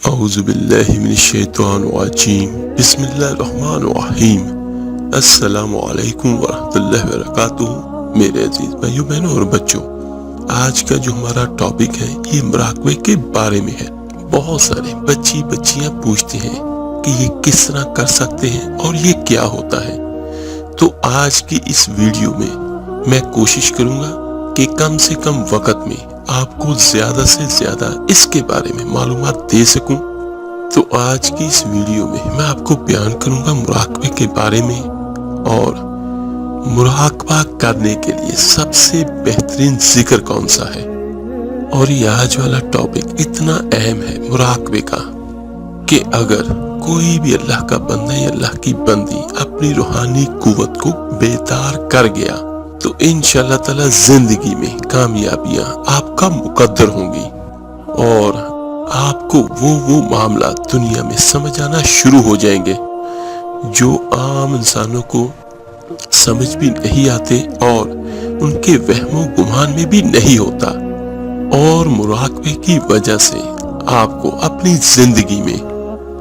اعوذ باللہ من الشیطان الرجیم بسم اللہ الرحمن الرحیم السلام علیکم ورحمۃ اللہ وبرکاتہ۔ میرے عزیز بھائیوں بہنوں اور بچوں، آج کا جو ہمارا ٹاپک ہے یہ مراقبے کے بارے میں ہے۔ بہت سارے بچیاں پوچھتے ہیں کہ یہ کس طرح کر سکتے ہیں اور یہ کیا ہوتا ہے۔ تو آج کی اس ویڈیو میں کوشش کروں گا کہ کم سے کم وقت میں آپ کو زیادہ سے زیادہ اس کے بارے میں معلومات دے سکوں۔ تو آج کی اس ویڈیو میں آپ کو بیان کروں گا مراقبے کے بارے میں، اور مراقبہ کرنے کے لیے سب سے بہترین ذکر کون سا ہے۔ اور یہ آج والا ٹاپک اتنا اہم ہے مراقبے کا کہ اگر کوئی بھی اللہ کا بندہ یا اللہ کی بندی اپنی روحانی قوت کو بیدار کر گیا تو انشاءاللہ تعالی زندگی میں کامیابیاں آپ کا مقدر ہوں گی، اور آپ کو وہ معاملات دنیا میں سمجھ آنا شروع ہو جائیں گے جو عام انسانوں کو سمجھ بھی نہیں آتے اور ان کے وہم و گمان میں بھی نہیں ہوتا۔ اور مراقبے کی وجہ سے آپ کو اپنی زندگی میں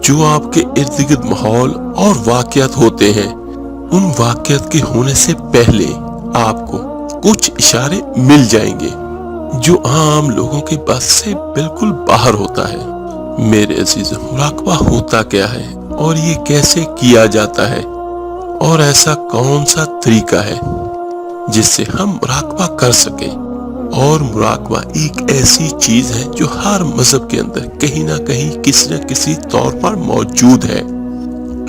جو آپ کے ارد گرد ماحول اور واقعات ہوتے ہیں، ان واقعات کے ہونے سے پہلے آپ کو کچھ اشارے مل جائیں گے جو عام لوگوں کے بس سے بالکل باہر ہوتا ہے۔ میرے عزیز، مراقبہ ہوتا کیا ہے اور یہ کیسے کیا جاتا ہے، اور ایسا کون سا طریقہ ہے جس سے ہم مراقبہ کر سکیں۔ اور مراقبہ ایک ایسی چیز ہے جو ہر مذہب کے اندر کہیں نہ کہیں کسی نہ کسی طور پر موجود ہے،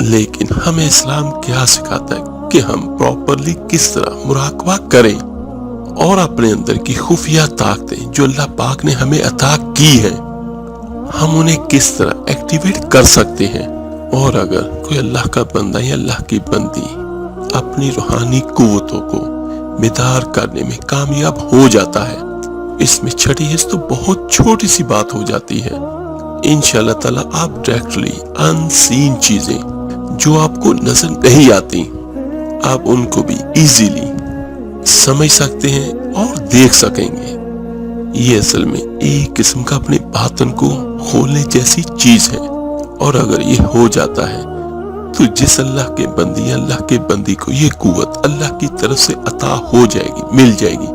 لیکن ہمیں اسلام کیا سکھاتا ہے کہ ہم پراپرلی کس طرح مراقبہ کریں اور اپنے اندر کی خفیہ طاقتیں جو اللہ پاک نے ہمیں عطا کی ہیں، ہم انہیں کس طرح ایکٹیویٹ کر سکتے ہیں۔ اور اگر کوئی اللہ کا بندہ یا اللہ کی بندی اپنی روحانی قوتوں کو بیدار کرنے میں کامیاب ہو جاتا ہے، اس میں چھٹی حص تو بہت چھوٹی سی بات ہو جاتی ہے۔ انشاءاللہ تعالی آپ ڈائریکٹلی ان سین چیزیں جو آپ کو نظر نہیں آتی، آپ ان کو بھی ایزیلی سمجھ سکتے ہیں اور دیکھ سکیں گے۔ یہ اصل میں ایک قسم کا اپنے باطن کو کھولنے جیسی چیز ہے، اور اگر یہ ہو جاتا ہے تو جس اللہ کے بندی یا اللہ کے بندی کو یہ قوت اللہ کی طرف سے عطا ہو جائے گی، مل جائے گی،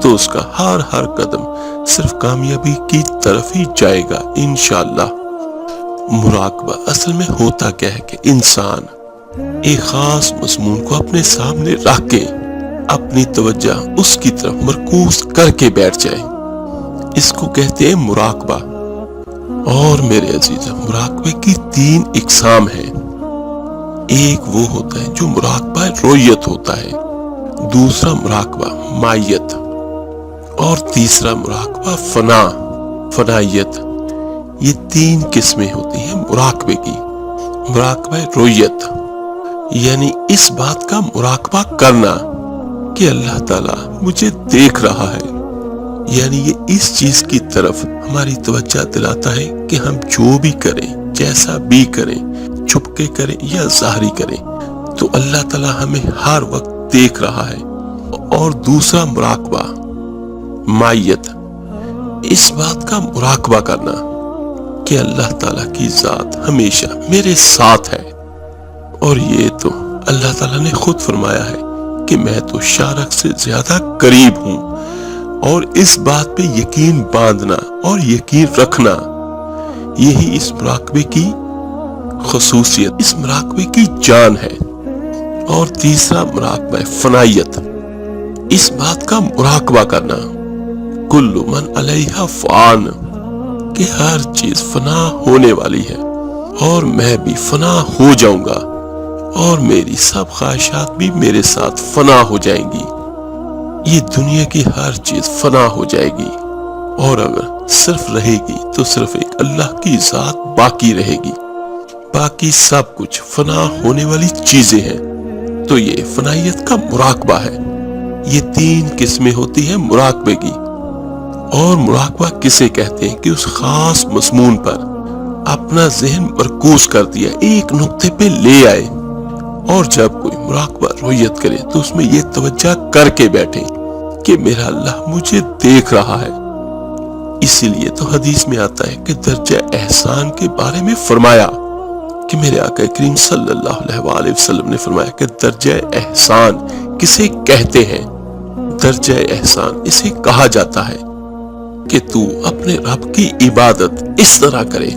تو اس کا ہر قدم صرف کامیابی کی طرف ہی جائے گا انشاءاللہ۔ مراقبہ اصل میں ہوتا کیا ہے کہ انسان ایک خاص مضمون کو اپنے سامنے رکھ کے اپنی توجہ اس کی طرف مرکوز کر کے بیٹھ جائے، اس کو کہتے ہیں مراقبہ۔ اور میرے عزیز، مراقبے کی 3 اقسام ہیں۔ ایک وہ ہوتا ہے جو مراقبہ رویت ہوتا ہے، دوسرا مراقبہ مائیت، اور تیسرا مراقبہ فنائیت۔ یہ 3 قسمیں ہوتی ہیں مراقبے کی۔ مراقبہ رویت یعنی اس بات کا مراقبہ کرنا کہ اللہ تعالیٰ مجھے دیکھ رہا ہے، یعنی یہ اس چیز کی طرف ہماری توجہ دلاتا ہے کہ ہم جو بھی کریں، جیسا بھی کریں، چھپ کے کریں یا ظاہری کریں، تو اللہ تعالیٰ ہمیں ہر وقت دیکھ رہا ہے۔ اور دوسرا مراقبہ مائیت، اس بات کا مراقبہ کرنا کہ اللہ تعالیٰ کی ذات ہمیشہ میرے ساتھ ہے، اور یہ تو اللہ تعالیٰ نے خود فرمایا ہے کہ میں تو شارک سے زیادہ قریب ہوں۔ اور اس بات پہ یقین باندھنا اور یقین رکھنا، یہی اس مراقبے کی خصوصیت، اس مراقبے کی جان ہے۔ اور تیسرا مراقبہ فنائیت، اس بات کا مراقبہ کرنا کل من علیہا فان، کہ ہر چیز فنا ہونے والی ہے اور میں بھی فنا ہو جاؤں گا، اور میری سب خواہشات بھی میرے ساتھ فنا ہو جائیں گی۔ یہ دنیا کی ہر چیز فنا ہو جائے گی، اور اگر صرف رہے گی تو صرف ایک اللہ کی ذات باقی رہے گی، باقی سب کچھ فنا ہونے والی چیزیں ہیں۔ تو یہ فنائیت کا مراقبہ ہے۔ یہ 3 قسمیں ہوتی ہیں مراقبے کی۔ اور مراقبہ کسے کہتے ہیں کہ اس خاص مضمون پر اپنا ذہن مرکوز کر دیا، ایک نقطے پہ لے آئے، اور جب کوئی مراقبہ رویت کرے تو اس میں یہ توجہ کر کے بیٹھے کہ میرا اللہ مجھے دیکھ رہا ہے۔ اسی لیے تو حدیث میں آتا ہے کہ درجہ احسان کے بارے میں فرمایا کہ میرے آقا کریم صلی اللہ علیہ وآلہ وسلم نے فرمایا کہ درجہ احسان کسے کہتے ہیں؟ درجہ احسان اسے کہا جاتا ہے کہ تو اپنے رب کی عبادت اس طرح کرے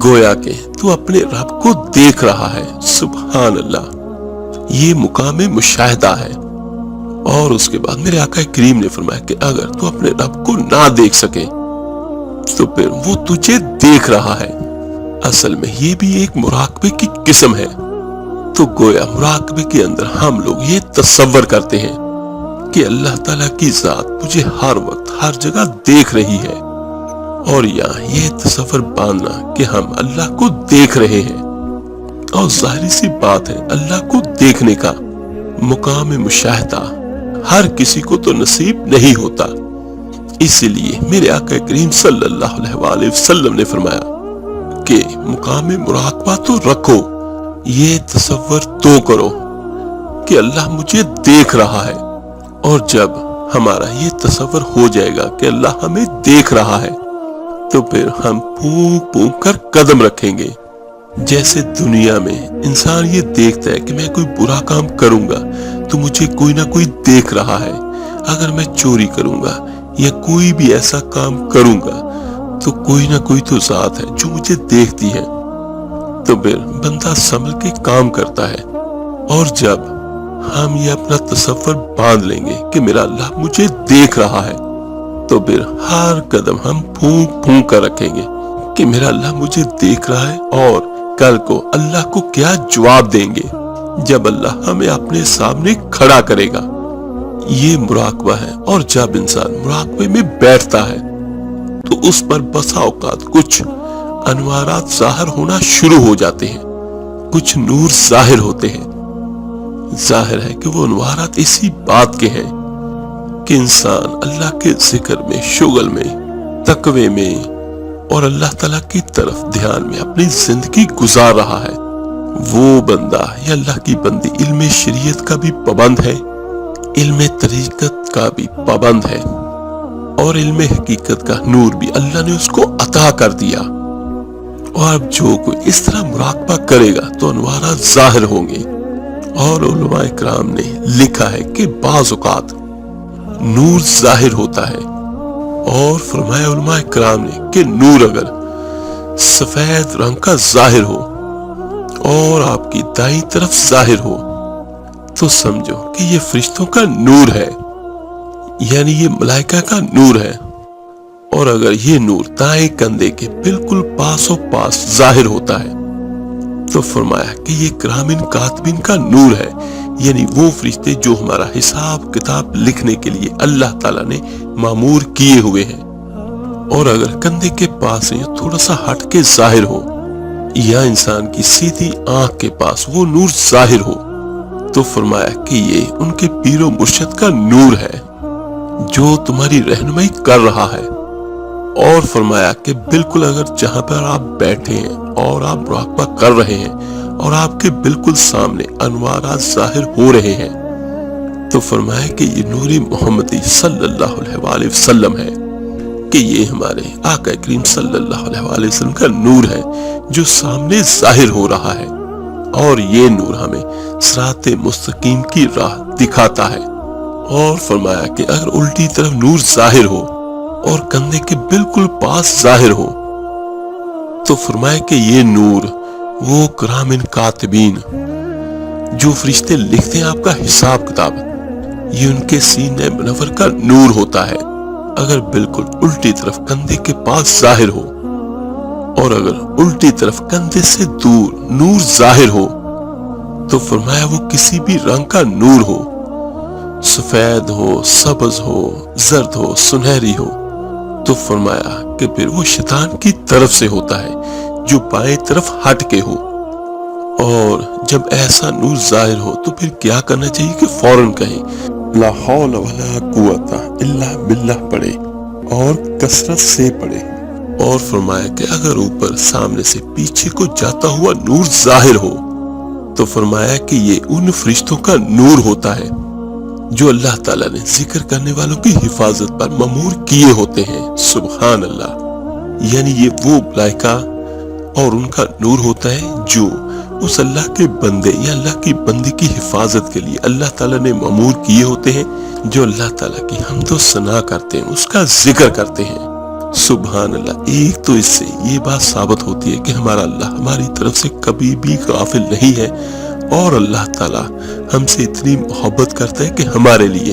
گویا کہ تو اپنے رب کو دیکھ رہا ہے۔ سبحان اللہ، یہ مقام مشاہدہ ہے۔ اور اس کے بعد میرے آقا کریم نے فرمایا کہ اگر تو اپنے رب کو نہ دیکھ سکے تو پھر وہ تجھے دیکھ رہا ہے۔ اصل میں یہ بھی ایک مراقبے کی قسم ہے۔ تو گویا مراقبے کے اندر ہم لوگ یہ تصور کرتے ہیں کہ اللہ تعالیٰ کی ذات مجھے ہر وقت ہر جگہ دیکھ رہی ہے، اور یہاں یہ تصور باندھنا کہ ہم اللہ کو دیکھ رہے ہیں، اور ظاہری سی بات ہے اللہ کو دیکھنے کا مقام مشاہدہ ہر کسی کو تو نصیب نہیں ہوتا۔ اسی لیے میرے آقا کریم صلی اللہ علیہ وآلہ وسلم نے فرمایا کہ مقام مراقبہ تو رکھو، یہ تصور تو کرو کہ اللہ مجھے دیکھ رہا ہے، اور جب ہمارا یہ تصور ہو جائے گا کہ اللہ ہمیں دیکھ رہا ہے تو پھر ہم پھونک پھونک کر قدم رکھیں گے۔ جیسے دنیا میں انسان یہ دیکھتا ہے کہ میں کوئی برا کام کروں گا تو مجھے کوئی نہ کوئی دیکھ رہا ہے، اگر میں چوری کروں گا یا کوئی بھی ایسا کام کروں گا تو کوئی نہ کوئی تو ذات ہے جو مجھے دیکھتی ہے، تو پھر بندہ سنبھل کے کام کرتا ہے۔ اور جب ہم یہ اپنا تصور باندھ لیں گے کہ میرا اللہ مجھے دیکھ رہا ہے تو پھر ہر قدم ہم پھونک پھونک کر رکھیں گے کہ میرا اللہ مجھے دیکھ رہا ہے، اور کل کو اللہ کو کیا جواب دیں گے جب اللہ ہمیں اپنے سامنے کھڑا کرے گا۔ یہ مراقبہ ہے، اور جب انسان مراقبے میں بیٹھتا ہے تو اس پر بسا اوقات کچھ انوارات ظاہر ہونا شروع ہو جاتے ہیں، کچھ نور ظاہر ہوتے ہیں۔ ظاہر ہے کہ وہ انوارات اسی بات کے ہیں کہ انسان اللہ کے ذکر میں، شغل میں، تقوی میں اور اللہ تعالیٰ کی طرف دھیان میں اپنی زندگی گزار رہا ہے۔ وہ بندہ یا اللہ کی بندی علم شریعت کا بھی پابند ہے، علم طریقت کا بھی پابند ہے، اور علم حقیقت کا نور بھی اللہ نے اس کو عطا کر دیا۔ اور اب جو کوئی اس طرح مراقبہ کرے گا تو انوارات ظاہر ہوں گے۔ اور علماء کرام نے لکھا ہے کہ بعض اوقات نور ظاہر ہوتا ہے، اور فرمایا علماء کرام نے کہ نور اگر سفید رنگ کا ظاہر ہو اور آپ کی دائیں طرف ظاہر ہو تو سمجھو کہ یہ فرشتوں کا نور ہے، یعنی یہ ملائکہ کا نور ہے۔ اور اگر یہ نور دائیں کندھے کے بالکل پاس و پاس ظاہر ہوتا ہے تو فرمایا کہ یہ کرامن کاتبین کا نور ہے، یعنی وہ فرشتے جو ہمارا حساب کتاب لکھنے کے لیے اللہ تعالیٰ نے مامور کیے ہوئے ہیں۔ اور اگر کندھے کے پاس سے تھوڑا سا ہٹ کے ظاہر ہو، یا انسان کی سیدھی آنکھ کے پاس وہ نور ظاہر ہو تو فرمایا کہ یہ ان کے پیر و مرشد کا نور ہے جو تمہاری رہنمائی کر رہا ہے۔ اور فرمایا کہ بالکل اگر جہاں پر آپ بیٹھے ہیں اور آپ مراقبہ کر رہے ہیں اور آپ کے بالکل سامنے انوارات ظاہر ہو رہے ہیں تو فرمایا کہ یہ نور محمدی صلی اللہ علیہ وآلہ وسلم ہے، کہ یہ ہمارے آقا کریم صلی اللہ علیہ وآلہ وسلم کا نور ہے جو سامنے ظاہر ہو رہا ہے، اور یہ نور ہمیں صراط مستقیم کی راہ دکھاتا ہے۔ اور فرمایا کہ اگر الٹی طرف نور ظاہر ہو اور کندھے کے بالکل پاس ظاہر ہو تو فرمایا کہ یہ نور وہ کرامن کاتبین جو فرشتے لکھتے ہیں آپ کا حساب کتاب، یہ ان کے سینے منور کا نور ہوتا ہے۔ اگر بالکل الٹی طرف کندھے کے پاس ظاہر ہو، اور اگر الٹی طرف کندھے سے دور نور ظاہر ہو تو فرمایا وہ کسی بھی رنگ کا نور ہو، سفید ہو، سبز ہو، زرد ہو، سنہری ہو، تو فرمایا کہ پھر وہ شیطان کی طرف سے ہوتا ہے جو بائیں طرف ہٹ کے ہو۔ اور جب ایسا نور ظاہر ہو تو پھر کیا کرنا چاہیے کہ فوراً کہیں لا حول ولا قوت الا باللہ پڑھے، اور کثرت سے پڑھے۔ اور فرمایا کہ اگر اوپر سامنے سے پیچھے کو جاتا ہوا نور ظاہر ہو تو فرمایا کہ یہ ان فرشتوں کا نور ہوتا ہے جو اللہ تعالیٰ نے ذکر کرنے والوں کی حفاظت پر مأمور کیے ہوتے ہیں۔ سبحان اللہ، یعنی یہ وہ ملائکہ اور ان کا نور ہوتا ہے جو اس اللہ کے بندے یا اللہ کی بندی کی حفاظت کے لیے اللہ تعالیٰ نے مأمور کیے ہوتے ہیں، جو اللہ تعالیٰ کی حمد و ثنا کرتے ہیں، اس کا ذکر کرتے ہیں۔ سبحان اللہ۔ ایک تو اس سے یہ بات ثابت ہوتی ہے کہ ہمارا اللہ ہماری طرف سے کبھی بھی غافل نہیں ہے، اور اللہ تعالیٰ ہم سے اتنی محبت کرتا ہے کہ ہمارے لیے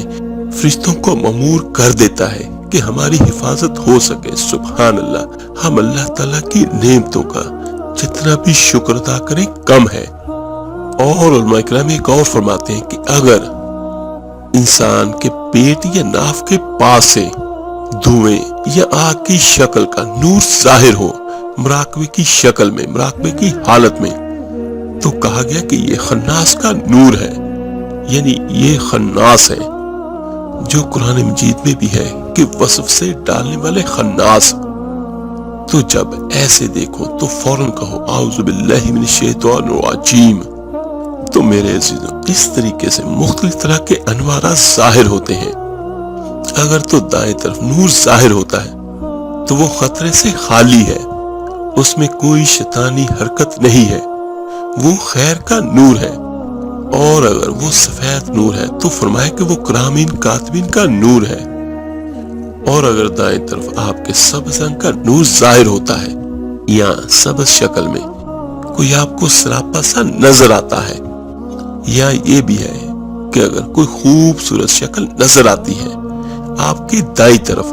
فرشتوں کو مأمور کر دیتا ہے کہ ہماری حفاظت ہو سکے۔ سبحان اللہ۔ ہم اللہ تعالیٰ کی نعمتوں کا جتنا بھی شکر ادا کریں کم ہے۔ اور علماء کرام ایک اور فرماتے ہیں کہ اگر انسان کے پیٹ یا ناف کے پاس سے دھوئیں یا آگ کی شکل کا نور ظاہر ہو، مراقبے کی شکل میں، مراقبے کی حالت میں، تو کہا گیا کہ یہ خناس کا نور ہے، یعنی یہ خناس ہے، جو قرآن مجید میں بھی ہے کہ وصف سے ڈالنے والے خناس۔ تو جب ایسے دیکھو تو فوراً کہو اعوذ باللہ من الشیطان الرجیم۔ تو میرے عزیزوں، اس طریقے سے مختلف طرح کے انوارات ظاہر ہوتے ہیں۔ اگر تو دائیں طرف نور ظاہر ہوتا ہے تو وہ خطرے سے خالی ہے، اس میں کوئی شیطانی حرکت نہیں ہے، وہ خیر کا نور ہے۔ اور اگر وہ سفید نور ہے تو فرمایا کہ وہ کرامین کاتبین کا نور ہے۔ اور اگر دائیں طرف آپ کے سبز رنگ کا نور ظاہر ہوتا ہے یا سبز شکل میں کوئی آپ کو سراپا سا نظر آتا ہے، یا یہ بھی ہے کہ اگر کوئی خوبصورت شکل نظر آتی ہے آپ کی دائیں طرف،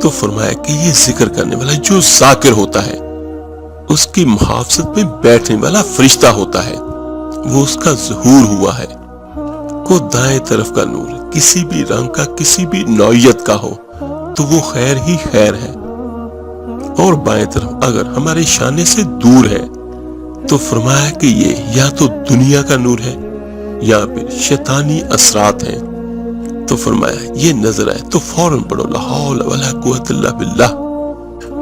تو فرمایا کہ یہ ذکر کرنے والا جو ذاکر ہوتا ہے، اس کی محافظت میں بیٹھنے والا فرشتہ ہوتا ہے، وہ اس کا ظہور ہوا ہے۔ کو دائیں طرف کا نور کسی بھی رنگ کا، کسی بھی نوعیت کا ہو تو وہ خیر ہی خیر ہے، اور بائیں طرف اگر ہمارے شانے سے دور ہے تو فرمایا کہ یہ یا تو دنیا کا نور ہے یا پھر شیطانی اثرات ہیں۔ تو فرمایا یہ نظر آئے تو فوراً پڑھو لا حول ولا قوت الا باللہ۔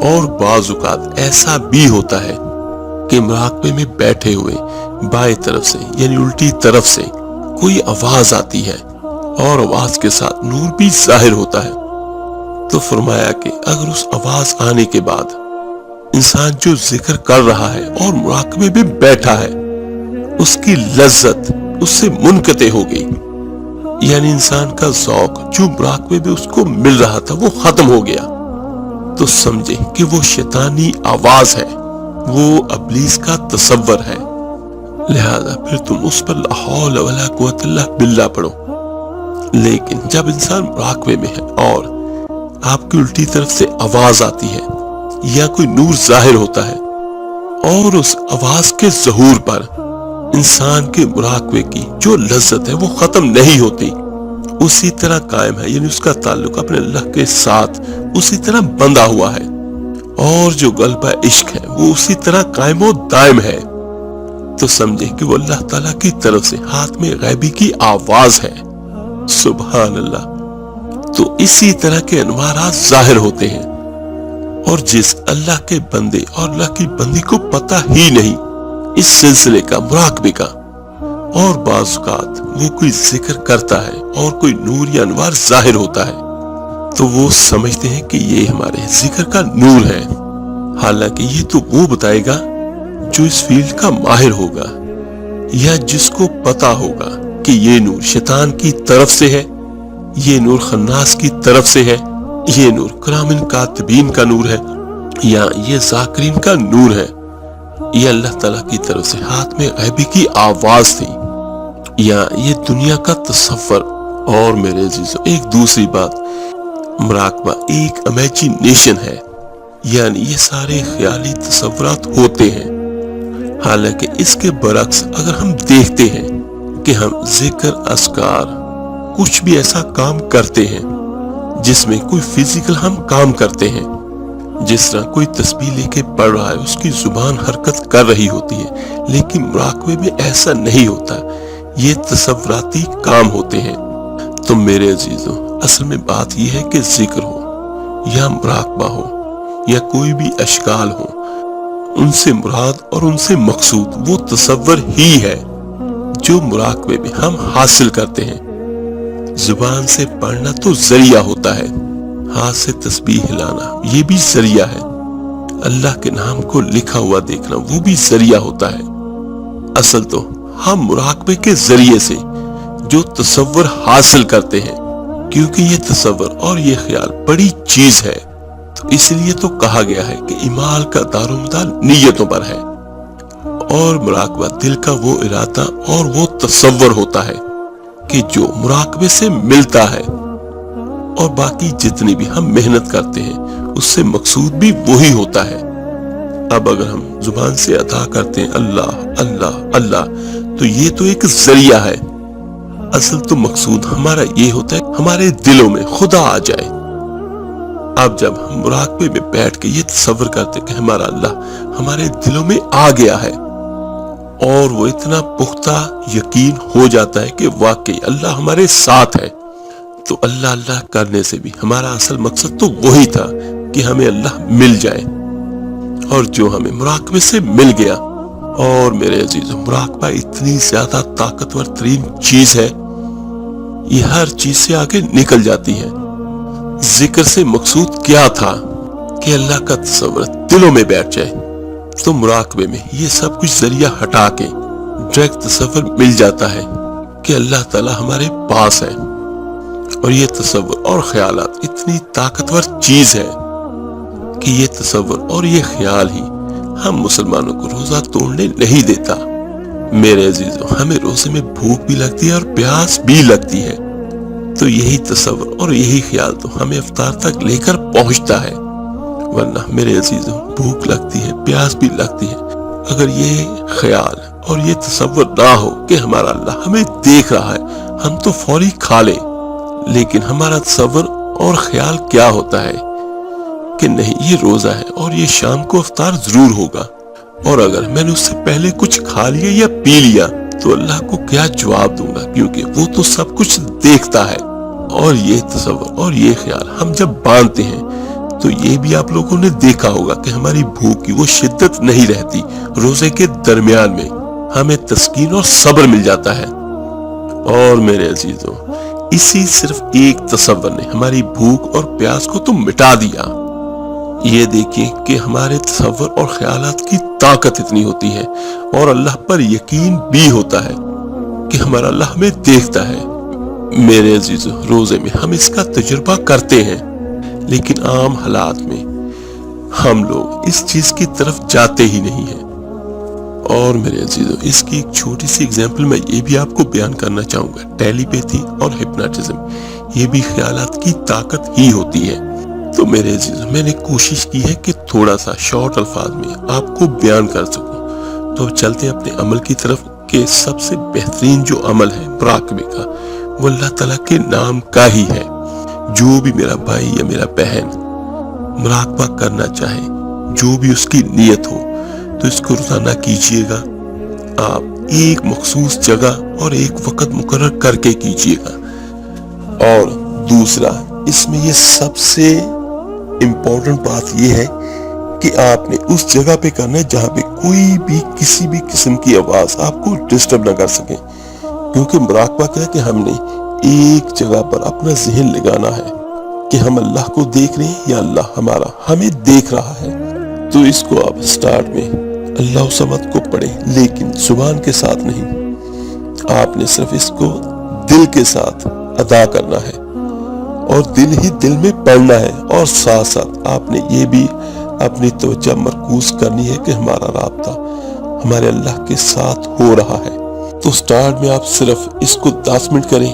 اور بعض اوقات ایسا بھی ہوتا ہے کہ مراقبے میں بیٹھے ہوئے بائیں طرف سے یعنی الٹی طرف سے کوئی آواز آتی ہے اور آواز کے ساتھ نور بھی ظاہر ہوتا ہے، تو فرمایا کہ اگر اس آواز آنے کے بعد انسان جو ذکر کر رہا ہے اور مراقبے میں بیٹھا ہے، اس کی لذت اس سے منقطع ہو گئی، یعنی انسان کا ذوق جو مراقبے میں اس کو مل رہا تھا وہ ختم ہو گیا، تو سمجھے کہ وہ شیطانی آواز ہے، وہ ابلیس کا تصور ہے۔ لہذا پھر تم اس پر لا حول ولا قوت الا باللہ پڑھو۔ لیکن جب انسان مراقبے میں ہے اور آپ کی الٹی طرف سے آواز آتی ہے یا کوئی نور ظاہر ہوتا ہے اور اس آواز کے ظہور پر انسان کے مراقبے کی جو لذت ہے وہ ختم نہیں ہوتی، اسی طرح قائم ہے، یعنی اس کا تعلق اپنے اللہ کے ساتھ اسی طرح بندھا ہوا ہے، اور جو غلبہ عشق ہے وہ اسی طرح قائم و دائم ہے، تو سمجھے کہ وہ اللہ تعالیٰ کی طرف سے ہاتھ میں غیبی کی آواز ہے۔ سبحان اللہ۔ تو اسی طرح کے انوارات ظاہر ہوتے ہیں، اور جس اللہ کے بندے اور اللہ کی بندی کو پتہ ہی نہیں اس سلسلے کا، مراقبے کا، اور بعض اوقات وہ کوئی ذکر کرتا ہے اور کوئی نور یا انوار ظاہر ہوتا ہے، تو وہ سمجھتے ہیں کہ یہ ہمارے ذکر کا نور ہے، حالانکہ یہ تو وہ بتائے گا جو اس فیلڈ کا ماہر ہوگا یا جس کو پتا ہوگا کہ یہ نور شیطان کی طرف سے ہے، یہ نور خناس کی طرف سے ہے، یہ نور کرامن کاتبین کا نور ہے، یا یہ ذاکرین کا نور ہے، یہ اللہ تعالیٰ کی طرف سے ہاتھ میں غیبی کی آواز تھی، یا یہ دنیا کا تصور۔ اور میرے عزیزو ایک دوسری بات، مراقبہ ایک امیجینیشن ہے، یعنی یہ سارے خیالی تصورات ہوتے ہیں، حالانکہ اس کے برعکس اگر ہم دیکھتے ہیں کہ ہم ذکر، اذکار، کچھ بھی ایسا کام کرتے ہیں جس میں کوئی فزیکل ہم کام کرتے ہیں، جس طرح کوئی تسبیح لے کے پڑھ رہا ہے، اس کی زبان حرکت کر رہی ہوتی ہے، لیکن مراقبے میں ایسا نہیں ہوتا، یہ تصوراتی کام ہوتے ہیں۔ تو میرے عزیزوں، اصل میں بات یہ ہے کہ ذکر ہو یا مراقبہ ہو یا کوئی بھی اشکال ہو، ان سے مراد اور ان سے مقصود وہ تصور ہی ہے جو مراقبے میں ہم حاصل کرتے ہیں۔ زبان سے پڑھنا تو ذریعہ ہوتا ہے، ہاتھ سے تسبیح ہلانا یہ بھی ذریعہ ہے، اللہ کے نام کو لکھا ہوا دیکھنا وہ بھی ذریعہ ہوتا ہے۔ اصل تو ہم مراقبے کے ذریعے سے جو تصور حاصل کرتے ہیں، کیونکہ یہ تصور اور یہ خیال بڑی چیز ہے، تو اس لیے تو کہا گیا ہے کہ اعمال کا دارومدار نیتوں پر ہے، اور مراقبہ دل کا وہ ارادہ اور وہ تصور ہوتا ہے کہ جو مراقبے سے ملتا ہے، اور باقی جتنی بھی ہم محنت کرتے ہیں اس سے مقصود بھی وہی ہوتا ہے۔ اب اگر ہم زبان سے ادا کرتے ہیں اللہ اللہ اللہ، تو یہ تو ایک ذریعہ ہے، اصل تو مقصود ہمارا یہ ہوتا ہے کہ ہمارے دلوں میں خدا آ جائے۔ اب جب ہم مراقبے میں بیٹھ کے یہ تصور کرتے کہ ہمارا اللہ ہمارے دلوں میں آ گیا ہے، اور وہ اتنا پختہ یقین ہو جاتا ہے کہ واقعی اللہ ہمارے ساتھ ہے، تو اللہ اللہ کرنے سے بھی ہمارا اصل مقصد تو وہی تھا کہ ہمیں اللہ مل جائے، اور جو ہمیں مراقبے سے مل گیا۔ اور میرے عزیزو، مراقبہ اتنی زیادہ طاقتور ترین چیز ہے، یہ ہر چیز سے آگے نکل جاتی ہے۔ ذکر سے مقصود کیا تھا کہ اللہ کا تصور دلوں میں بیٹھ جائے، تو مراقبے میں یہ سب کچھ ذریعہ ہٹا کے ڈائریکٹ تصور مل جاتا ہے کہ اللہ تعالیٰ ہمارے پاس ہے۔ اور یہ تصور اور خیالات اتنی طاقتور چیز ہے کہ یہ تصور اور یہ خیال ہی ہم مسلمانوں کو روزہ توڑنے نہیں دیتا۔ میرے عزیزو، ہمیں روزے میں بھوک بھی لگتی ہے اور پیاس بھی لگتی ہے، تو یہی تصور اور یہی خیال تو ہمیں افطار تک لے کر پہنچتا ہے۔ ورنہ میرے عزیزو، بھوک لگتی ہے، پیاس بھی لگتی ہے، اگر یہ خیال اور یہ تصور نہ ہو کہ ہمارا اللہ ہمیں دیکھ رہا ہے، ہم تو فوری کھا لیں، لیکن ہمارا تصور اور خیال کیا ہوتا ہے کہ نہیں، یہ روزہ ہے اور یہ شام کو افطار ضرور ہوگا، اور اگر میں نے اس سے پہلے کچھ کھا لیا یا پی لیا تو اللہ کو کیا جواب دوں گا، کیونکہ وہ تو سب کچھ دیکھتا ہے۔ اور یہ تصور اور یہ خیال ہم جب باندھتے ہیں تو یہ بھی آپ لوگوں نے دیکھا ہوگا کہ ہماری بھوک کی وہ شدت نہیں رہتی، روزے کے درمیان میں ہمیں تسکین اور صبر مل جاتا ہے۔ اور میرے عزیزوں، اسی صرف ایک تصور نے ہماری بھوک اور پیاس کو تو مٹا دیا۔ یہ دیکھیں کہ ہمارے تصور اور خیالات کی طاقت اتنی ہوتی ہے، اور اللہ پر یقین بھی ہوتا ہے کہ ہمارا اللہ ہمیں دیکھتا ہے۔ میرے عزیزو، روزے میں ہم اس کا تجربہ کرتے ہیں، لیکن عام حالات میں ہم لوگ اس چیز کی طرف جاتے ہی نہیں ہیں۔ اور میرے عزیزو، اس کی ایک چھوٹی سی اگزامپل میں یہ بھی آپ کو بیان کرنا چاہوں گا، ٹیلی پیتھی اور ہپناٹزم، یہ بھی خیالات کی طاقت ہی ہوتی ہے۔ تو میرے عزیزو، میں نے کوشش کی ہے کہ تھوڑا سا شارٹ الفاظ میں آپ کو بیان کر سکوں۔ تو چلتے ہیں اپنے عمل کی طرف، کہ سب سے بہترین جو عمل ہے مراقبے کا، وہ اللہ تعالیٰ کے نام کا ہی ہے۔ جو بھی میرا بھائی یا میرا بہن مراقبہ کرنا چاہے، جو بھی اس کی نیت ہو، تو اس کو روزانہ کیجئے گا۔ آپ ایک مخصوص جگہ اور ایک وقت مقرر کر کے کیجئے گا۔ اور دوسرا، اس میں یہ سب سے امپورٹنٹ بات یہ ہے کہ آپ نے اس جگہ پہ کرنا ہے جہاں پہ کوئی بھی کسی بھی قسم کی آواز آپ کو ڈسٹرب نہ کر سکے، کیونکہ مراقبہ کیا ہے کہ ہم نے ایک جگہ پر اپنا ذہن لگانا ہے کہ ہم اللہ کو دیکھ رہے ہیں یا اللہ ہمارا ہمیں دیکھ رہا ہے۔ تو اس کو آپ سٹارٹ میں اللہ صمد کو پڑھیں، لیکن زبان کے ساتھ نہیں، آپ نے صرف اس کو دل کے ساتھ ادا کرنا ہے، اور دل ہی دل میں پڑھنا ہے، اور ساتھ ساتھ آپ نے یہ بھی اپنی توجہ مرکوز کرنی ہے کہ ہمارا رابطہ ہمارے اللہ کے ساتھ ہو رہا ہے۔ تو سٹارٹ میں آپ صرف اس کو 10 منٹ کریں،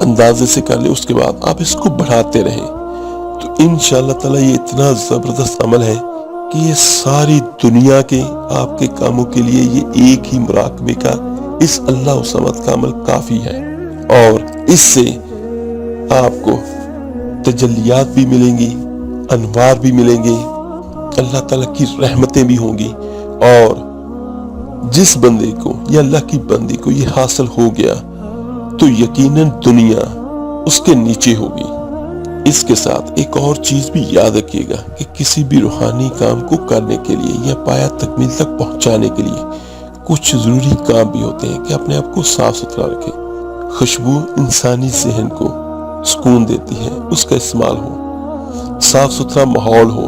اندازے سے کر لیں، اس کے بعد آپ اس کو بڑھاتے رہیں، تو انشاءاللہ تعالیٰ یہ اتنا زبردست عمل ہے کہ یہ ساری دنیا کے آپ کے کاموں کے لیے یہ ایک ہی مراقبے کا، اس اللہ صمد کا عمل کافی ہے، اور اس سے آپ کو تجلیات بھی ملیں گی، انوار بھی ملیں گے، اللہ تعالیٰ کی رحمتیں بھی ہوں گی، اور جس بندے کو یا اللہ کی بندی کو یہ حاصل ہو گیا تو یقیناً دنیا اس کے نیچے ہوگی۔ اس کے ساتھ ایک اور چیز بھی یاد رکھیے گا کہ کسی بھی روحانی کام کو کرنے کے لیے یا پایا تکمیل تک پہنچانے کے لیے کچھ ضروری کام بھی ہوتے ہیں کہ اپنے آپ کو صاف ستھرا رکھیں۔ خوشبو انسانی ذہن کو سکون دیتی ہے، اس کا استعمال ہو، صاف ستھرا ماحول ہو،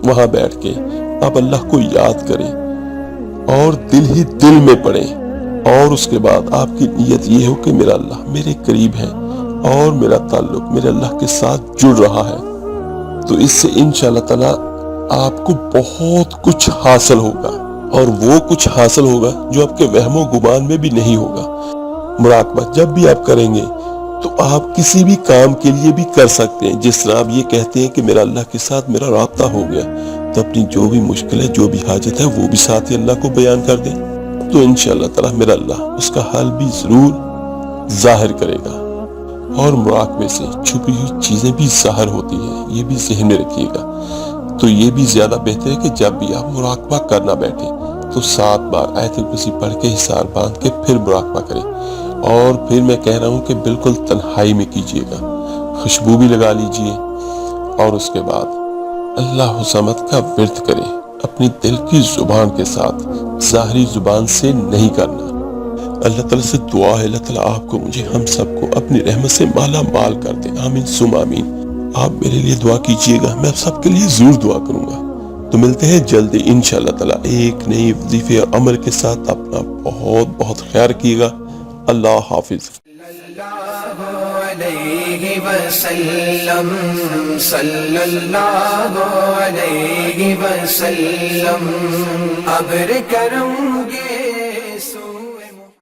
وہاں بیٹھ کے آپ اللہ کو یاد کریں اور دل ہی دل میں پڑھیں، اور اس کے بعد آپ کی نیت یہ ہو کہ میرا اللہ میرے قریب ہے اور میرا تعلق میرے اللہ کے ساتھ جڑ رہا ہے، تو اس سے انشاءاللہ تعالی آپ کو بہت کچھ حاصل ہوگا، اور وہ کچھ حاصل ہوگا جو آپ کے وہم و گمان میں بھی نہیں ہوگا۔ مراقبہ جب بھی آپ کریں گے تو آپ کسی بھی کام کے لیے بھی کر سکتے ہیں، جس طرح آپ یہ کہتے ہیں کہ میرا اللہ کے ساتھ میرا رابطہ ہو گیا، تو اپنی جو بھی مشکل ہے، جو بھی حاجت ہے، وہ بھی ساتھ ہی اللہ کو بیان کر دیں، تو انشاءاللہ تعالی میرا اللہ اس کا حال بھی ضرور ظاہر کرے گا۔ اور مراقبے سے چھپی ہوئی چیزیں بھی ظاہر ہوتی ہیں، یہ بھی ذہن میں رکھیے گا۔ تو یہ بھی زیادہ بہتر ہے کہ جب بھی آپ مراقبہ کرنا بیٹھیں تو 7 بار آیت الکرسی پڑھ کے حصار باندھ کے پھر مراقبہ کریں، اور پھر میں کہہ رہا ہوں کہ بالکل تنہائی میں کیجیے گا، خوشبو بھی لگا لیجیے، اور اس کے بعد اللہ الصمد کا ورد کریں، اپنی دل کی زبان کے ساتھ، ظاہری زبان سے نہیں کرنا۔ اللہ تعالیٰ سے دعا ہے اللہ تعالیٰ آپ کو، مجھے، ہم سب کو اپنی رحمت سے مالا مال کر دے، آمین ثم آمین۔ آپ میرے لیے دعا کیجئے گا، میں آپ سب کے لیے ضرور دعا کروں گا۔ تو ملتے ہیں جلدی انشاءاللہ تعالیٰ ایک نئی وظیفے اور عمل کے ساتھ۔ اپنا بہت بہت خیال رکھیے گا۔ اللہ حافظ۔ علیہ وسلم، صلی اللہ علیہ وسلم، ابر کرم گے